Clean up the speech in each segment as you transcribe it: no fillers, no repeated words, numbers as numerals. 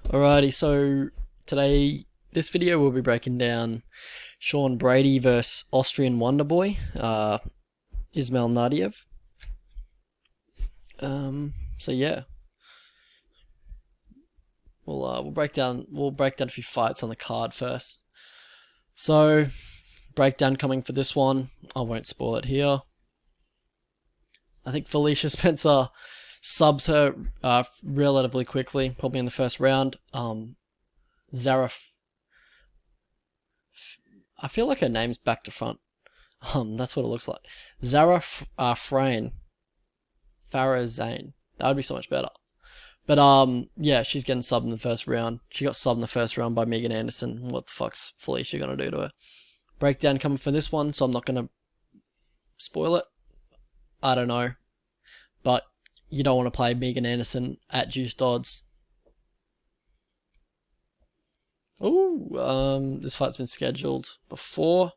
Alrighty, so today, this video we'll be breaking down Shon Bрэйdi versus Austrian Wonderboy, Ismail Naurdiev. So yeah, we'll break down a few fights on the card first. So breakdown coming for this one. I won't spoil it here. I think Felicia Spencer subs her relatively quickly, probably in the first round. Zara, I feel like her name's back to front. That's what it looks like. Zara Frane, Farah Zane. That would be so much better. But yeah, she's getting subbed in the first round. She got subbed in the first round by Megan Anderson. What the fuck's Felicia gonna do to her? Breakdown coming for this one, so I'm not gonna spoil it. I don't know, but you don't want to play Megan Anderson at juiced odds. Ooh, this fight's been scheduled before.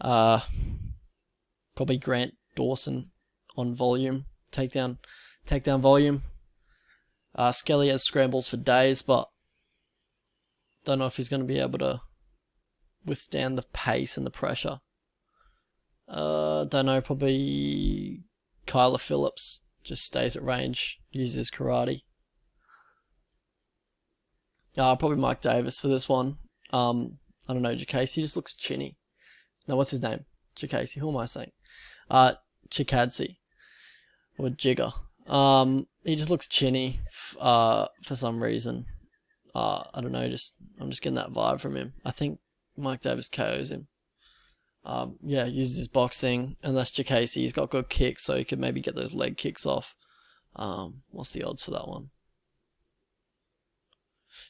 Probably Grant Dawson on volume. Takedown volume. Skelly has scrambles for days, but don't know if he's going to be able to withstand the pace and the pressure. Don't know, probably Kyler Phillips just stays at range, uses karate. Probably Mike Davis for this one. I don't know, Jacasey just looks chinny. No, what's his name? Jacasey, who am I saying? Chikadze. Or Jigger. He just looks chinny for some reason. I don't know, I'm just getting that vibe from him. I think Mike Davis KOs him. Yeah, uses his boxing. Unless Jacasey's got good kicks, so he could maybe get those leg kicks off. What's the odds for that one?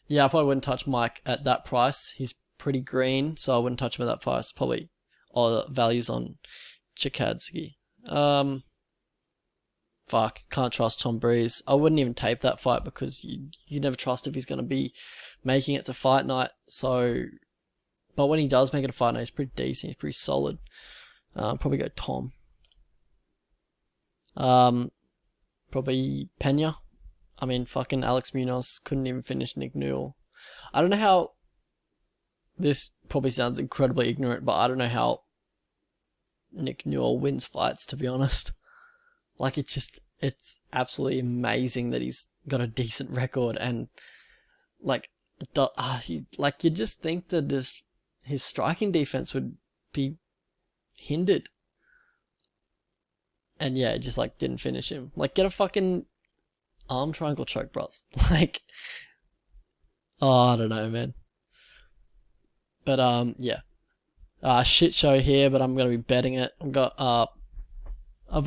Yeah, I probably wouldn't touch Mike at that price. He's pretty green, so I wouldn't touch him at that price. Probably all the values on Chikadze. Fuck, can't trust Tom Breeze. I wouldn't even tape that fight because you never trust if he's going to be making it to fight night. So, but when he does make it to fight night, he's pretty decent. He's pretty solid. Probably go Tom. Probably Pena. I mean, fucking Alex Munoz couldn't even finish Nick Newell. I don't know how. This probably sounds incredibly ignorant, but I don't know how Nick Newell wins fights, to be honest. Like, it's absolutely amazing that he's got a decent record, and like, you just think that his striking defense would be hindered. And yeah, just like didn't finish him. Like, get a fucking arm triangle choke, bros. Like, oh, I don't know, man. But yeah, shit show here, but I'm gonna be betting it. I've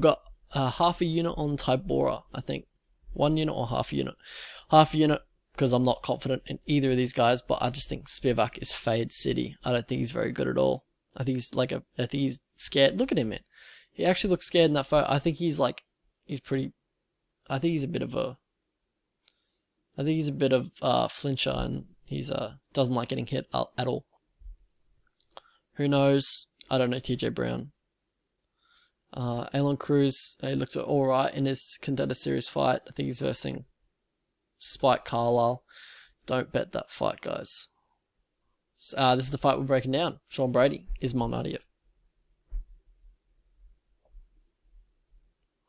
got half a unit on Tybora, I think. 1 unit or half a unit? Half a unit, because I'm not confident in either of these guys, but I just think Spivak is Fade City. I don't think he's very good at all. I think he's scared. Look at him, man. He actually looks scared in that photo. I think he's pretty. I think he's a bit of flincher, and he's doesn't like getting hit at all. Who knows? I don't know TJ Brown. Elon Cruz, he looked alright in his Contender Series fight. I think he's versing Spike Carlisle. Don't bet that fight, guys. This is the fight we're breaking down. Shon Bрэйdi, Ismail Naurdiev.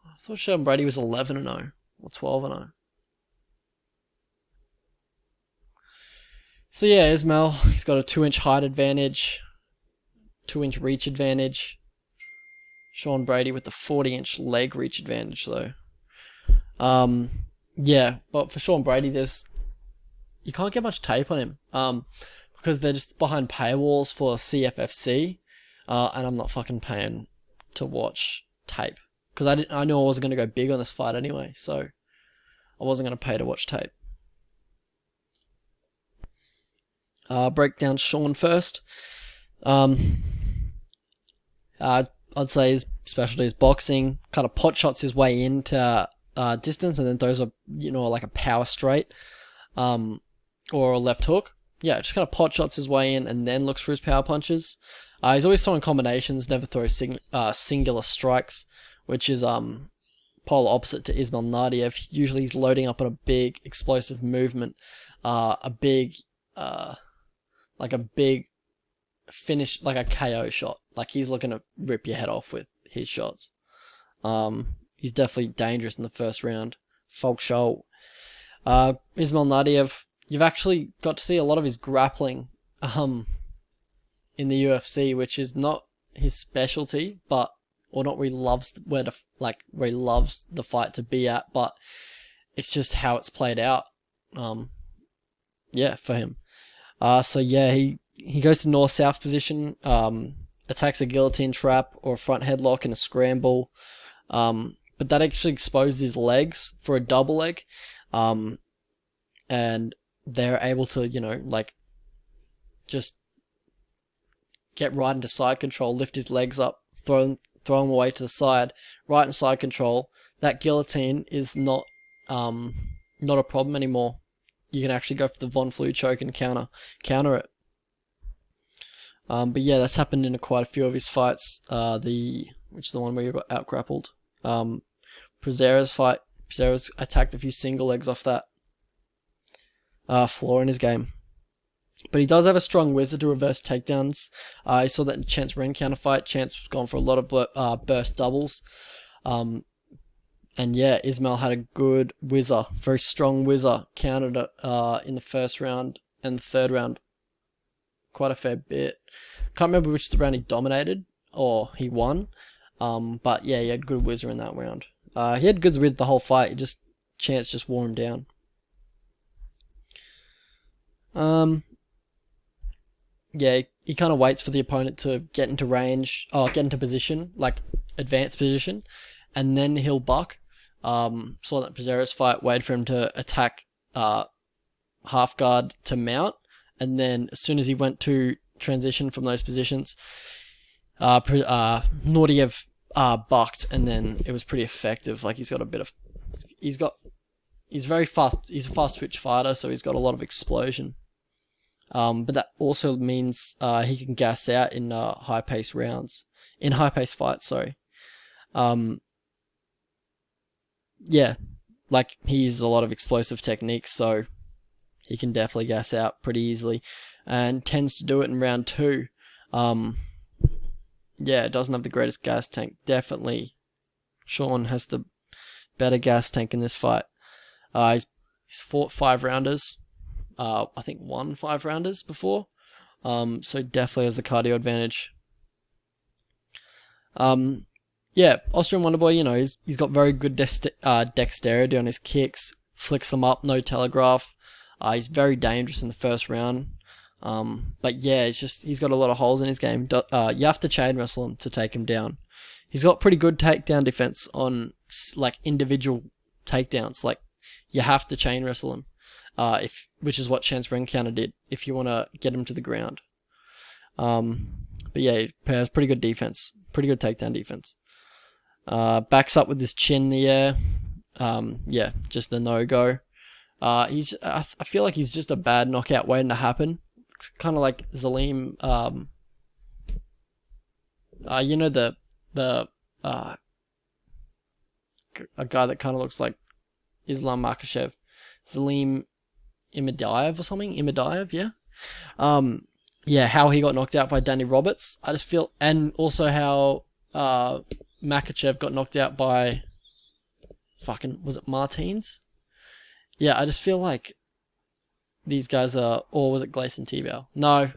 I thought Shon Bрэйdi was 11-0 or 12-0. So yeah, Ismail, he's got a 2-inch height advantage, 2-inch reach advantage. Shon Bрэйdi with the 40-inch leg reach advantage, though. Yeah, but for Shon Bрэйdi, you can't get much tape on him, because they're just behind paywalls for CFFC, and I'm not fucking paying to watch tape, because I knew I wasn't going to go big on this fight anyway, so I wasn't going to pay to watch tape. Break down Shon first. I'd say his specialty is boxing. Kind of pot shots his way into distance, and then throws like a power straight, or a left hook. Yeah, just kind of pot shots his way in, and then looks for his power punches. He's always throwing combinations, never throws singular strikes, which is polar opposite to Ismail Naurdiev. Usually he's loading up on a big explosive movement, a big finish, like a KO shot. Like he's looking to rip your head off with his shots. He's definitely dangerous in the first round. Folk show. Ismail Naurdiev, you've actually got to see a lot of his grappling in the UFC, which is not his specialty, but or not where he loves where he loves the fight to be at, but it's just how it's played out. For him. He goes to north-south position, attacks a guillotine trap or a front headlock in a scramble, but that actually exposes his legs for a double leg, and they're able to, just get right into side control, lift his legs up, throw him away to the side, right in side control. That guillotine is not a problem anymore. You can actually go for the Von Flue choke and counter it. But yeah, that's happened in quite a few of his fights. Which is the one where you got out grappled. Pereira's fight. Pereira's attacked a few single legs off that flaw in his game. But he does have a strong wizard to reverse takedowns. I saw that in Chance Rencounter fight. Chance was gone for a lot of burst doubles. And yeah, Ismail had a good whizzer, very strong whizzer, countered it in the first round and the third round quite a fair bit. Can't remember which round he dominated or he won. But yeah, he had good whizzer in that round. He had good with the whole fight. Chance just wore him down. Yeah, he kind of waits for the opponent to get into range, get into position, like advanced position, and then he'll buck. Saw that Pereira's fight, waited for him to attack half guard to mount, and then as soon as he went to transition from those positions, Naurdiev bucked, and then it was pretty effective. Like he's very fast. He's a fast twitch fighter, so he's got a lot of explosion. But that also means he can gas out in high-paced rounds, in high-paced fights. Sorry. Yeah, like he uses a lot of explosive techniques, so he can definitely gas out pretty easily, and tends to do it in round 2. Yeah, it doesn't have the greatest gas tank. Definitely, Sean has the better gas tank in this fight. He's fought 5-rounders. I think won 5-rounders before. So definitely has the cardio advantage. Yeah, Austrian Wonderboy, he's got very good dexterity on his kicks, flicks them up, no telegraph. He's very dangerous in the first round. But yeah, he's got a lot of holes in his game. You have to chain wrestle him to take him down. He's got pretty good takedown defense on like individual takedowns. Like you have to chain wrestle him, which is what Chance Rencounter did if you want to get him to the ground. But yeah, he has pretty good defense, pretty good takedown defense. Backs up with his chin in the air. Yeah, just a no-go. I feel like he's just a bad knockout waiting to happen. It's kind of like Zaleem. A guy that kind of looks like Islam Makhachev, Zaleem Imadaev or something. Imadaev, yeah. Yeah, how he got knocked out by Danny Roberts. I just feel, and also how Makhachev got knocked out by was it Martins? Yeah, I just feel like these guys are, or was it Gleison Tebow? No,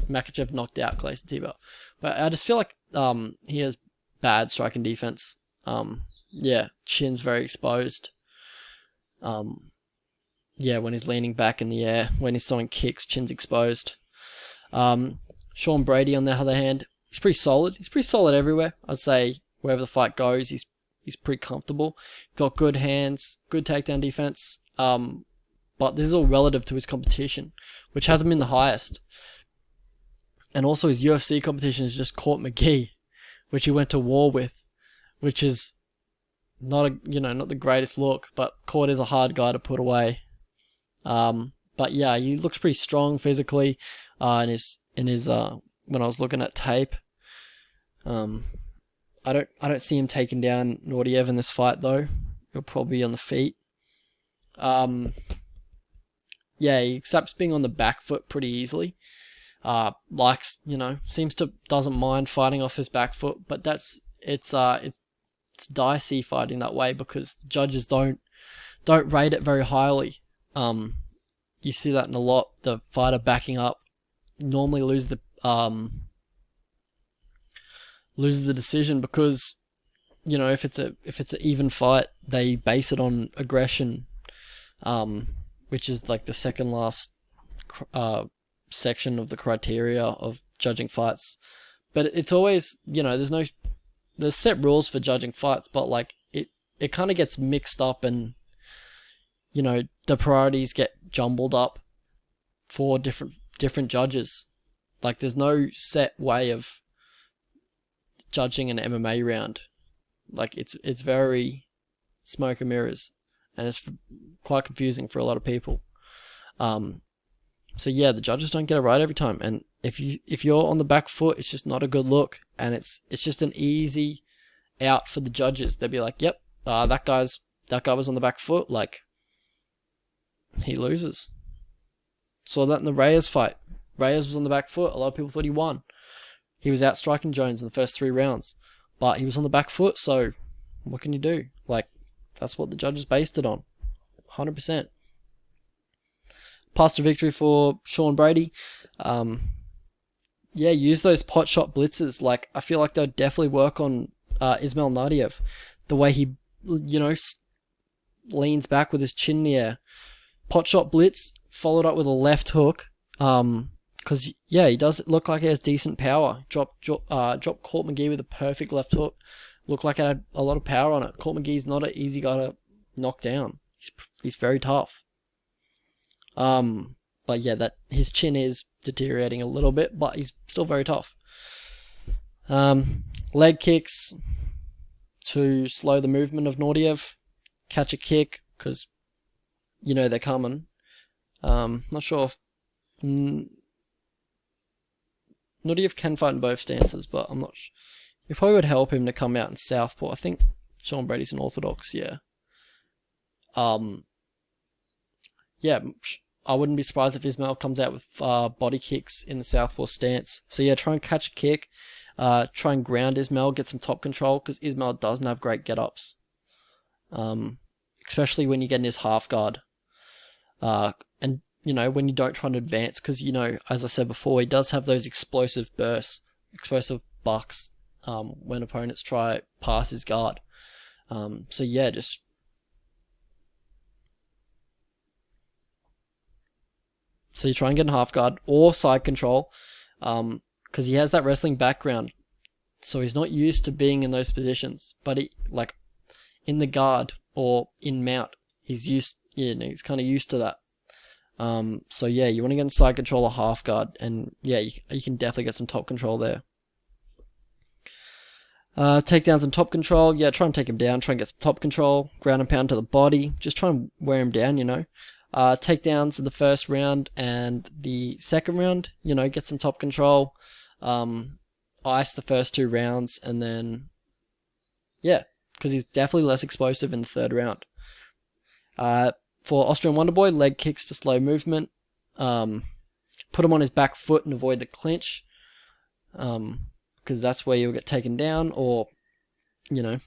Makhachev knocked out Gleison Tebow. But I just feel like he has bad striking defense. Yeah, chin's very exposed. Yeah, when he's leaning back in the air, when he's throwing kicks, chin's exposed. Sean Bрэйdi, on the other hand, he's pretty solid. He's pretty solid everywhere. I'd say wherever the fight goes, he's pretty comfortable. Got good hands, good takedown defense. But this is all relative to his competition, which hasn't been the highest. And also his UFC competition is just Court McGee, which he went to war with, which is not the greatest look, but Court is a hard guy to put away. But yeah, he looks pretty strong physically, in his when I was looking at tape. I don't see him taking down Naurdiev in this fight though. He'll probably be on the feet. Yeah, he accepts being on the back foot pretty easily. Likes, doesn't mind fighting off his back foot, but it's dicey fighting that way because the judges don't rate it very highly. You see that in a lot. The fighter backing up normally loses the decision because if it's an even fight, they base it on aggression, which is like the second last section of the criteria of judging fights. But it's always, there's set rules for judging fights, but like it kind of gets mixed up, and the priorities get jumbled up for different judges. Like there's no set way of judging an MMA round. Like it's very smoke and mirrors, and it's quite confusing for a lot of people. So yeah, the judges don't get it right every time, and if you're on the back foot, it's just not a good look, and it's just an easy out for the judges. They'll be like, "Yep, that guy was on the back foot, like he loses." Saw that in the Reyes fight. Reyes was on the back foot. A lot of people thought he won. He was out striking Jones in the first 3 rounds, but he was on the back foot. So what can you do? Like that's what the judges based it on, 100%. Path to victory for Sean Bрэйdi. Yeah, use those pot shot blitzes. Like I feel like they'll definitely work on Ismail Naurdiev. The way he, leans back with his chin in the air. Pot shot blitz followed up with a left hook. Because he does look like he has decent power. Drop Court McGee with a perfect left hook. Looked like it had a lot of power on it. Court McGee's not an easy guy to knock down. He's very tough. But yeah, that his chin is deteriorating a little bit, but he's still very tough. Leg kicks to slow the movement of Naurdiev. Catch a kick because they're coming. Not sure if Naurdiev can fight in both stances, but I'm not sure. It probably would help him to come out in southpaw. I think Sean Bрэйdi's an orthodox, yeah. Yeah, I wouldn't be surprised if Ismail comes out with body kicks in the southpaw stance. So yeah, try and catch a kick. Try and ground Ismail, get some top control, because Ismail doesn't have great get-ups. Especially when you get in his half guard. And, when you don't try to advance, because, as I said before, he does have those explosive bursts, explosive bucks, when opponents try pass his guard. So yeah, just... So you try and get in half guard or side control, because he has that wrestling background, so he's not used to being in those positions. But in the guard or in mount, he's kind of used to that. So yeah, you want to get in side control or half guard, and yeah, you can definitely get some top control there. Takedowns and top control, yeah, try and take him down, try and get some top control, ground and pound to the body, just try and wear him down, Takedowns in the first round and the second round, get some top control, ice the first 2 rounds, and then, yeah, because he's definitely less explosive in the third round. For Austrian Wonderboy, leg kicks to slow movement, put him on his back foot and avoid the clinch, because that's where you'll get taken down, or, you'll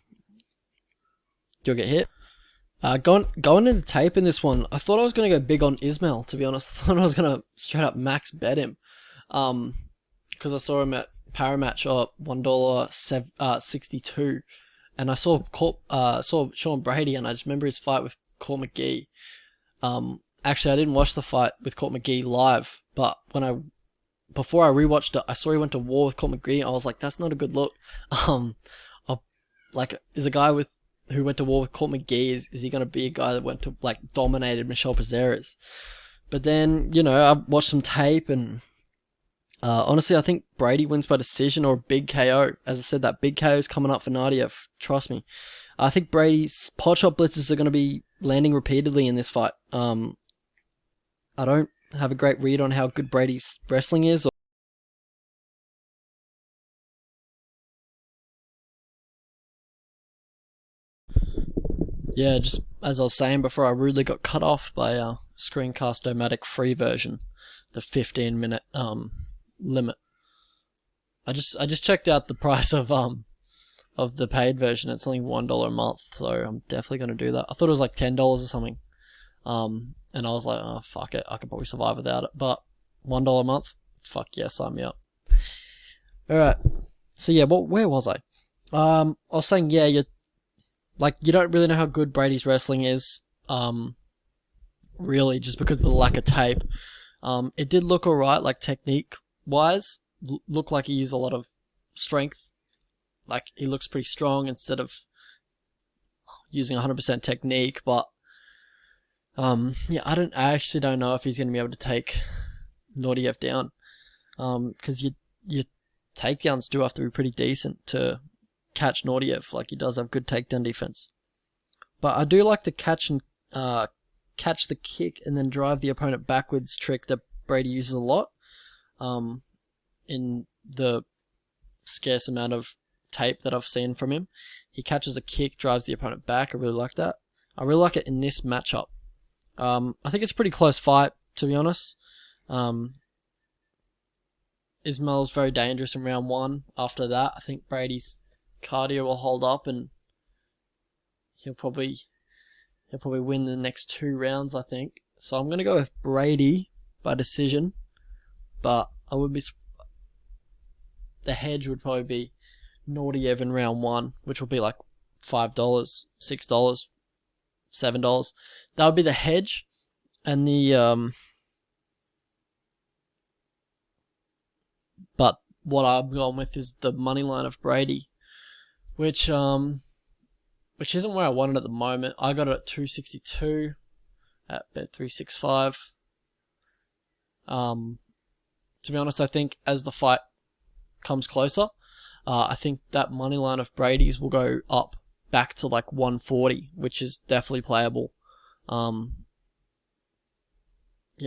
get hit. Going into tape in this one, I thought I was going to go big on Ismail, to be honest. I thought I was going to straight up max bet him. Because I saw him at Paramatch at $1.62. And I saw Sean Bрэйdi, and I just remember his fight with Court McGee. Actually, I didn't watch the fight with Court McGee live, but before I rewatched it, I saw he went to war with Court McGee. I was like, that's not a good look. Is a guy who went to war with Court McGee, is he going to be a guy that dominated Michel Pereira's? But then, I watched some tape, and honestly, I think Bрэйdi wins by decision or a big KO. As I said, that big KO is coming up for Naurdiev. Trust me. I think Brady's pot shot blitzes are going to be landing repeatedly in this fight. I don't have a great read on how good Brady's wrestling is, Yeah, just as I was saying before, I rudely got cut off by a Screencast-O-Matic free version, the 15-minute limit. I just checked out the price of the paid version. It's only $1 a month, so I'm definitely gonna do that. I thought it was like $10 or something. And I was like, oh fuck it, I could probably survive without it. But $1 a month, fuck yeah, sign me up. All right. So yeah, where was I? I was saying, yeah, you don't really know how good Brady's wrestling is. Really, just because of the lack of tape. It did look alright, like technique wise. Looked like he used a lot of strength. Like he looks pretty strong instead of using 100% technique. But yeah, I actually don't know if he's gonna be able to take Naurdiev down. Because your takedowns do have to be pretty decent to catch Naurdiev. Like he does have good takedown defense. But I do like the catch the kick and then drive the opponent backwards trick that Brady uses a lot. In the scarce amount of tape that I've seen from him, he catches a kick, drives the opponent back. I really like that. I really like it in this matchup. I think it's a pretty close fight, to be honest. Ismail's very dangerous in round 1. After that, I think Brady's cardio will hold up and he'll probably win the next 2 rounds, I think. So I'm going to go with Brady by decision, but the hedge would probably be Naurdiev in round 1, which will be like $5, $6, $7. That would be the hedge, and but what I'm going with is the money line of Brady, which isn't where I want it at the moment. I got it at 262 at Bet365. To be honest, I think as the fight comes closer, I think that money line of Brady's will go up back to like 140, which is definitely playable. Yeah,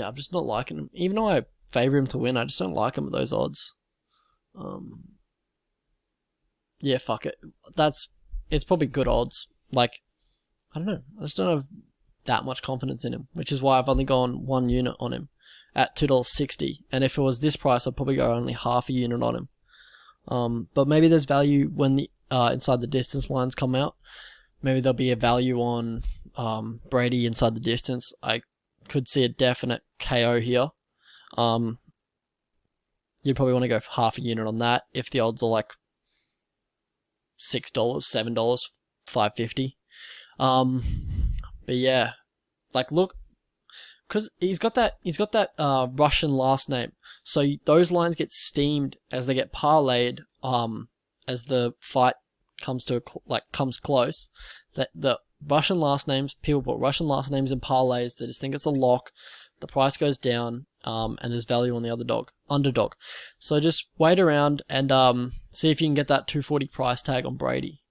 I'm just not liking him. Even though I favor him to win, I just don't like him at those odds. Yeah, fuck it. It's probably good odds. Like, I don't know. I just don't have that much confidence in him, which is why I've only gone 1 unit on him at $2.60. And if it was this price, I'd probably go only half a unit on him. But maybe there's value when the inside the distance lines come out. Maybe there'll be a value on Brady inside the distance. I could see a definite KO here. You'd probably want to go for half a unit on that if the odds are like $6, $7, $5.50. But yeah, like look, because he's got that Russian last name, so those lines get steamed as they get parlayed. As the fight comes close, that the Russian last names, people put Russian last names in parlays. They just think it's a lock. The price goes down, and there's value on the underdog. So just wait around and see if you can get that 240 price tag on Brady.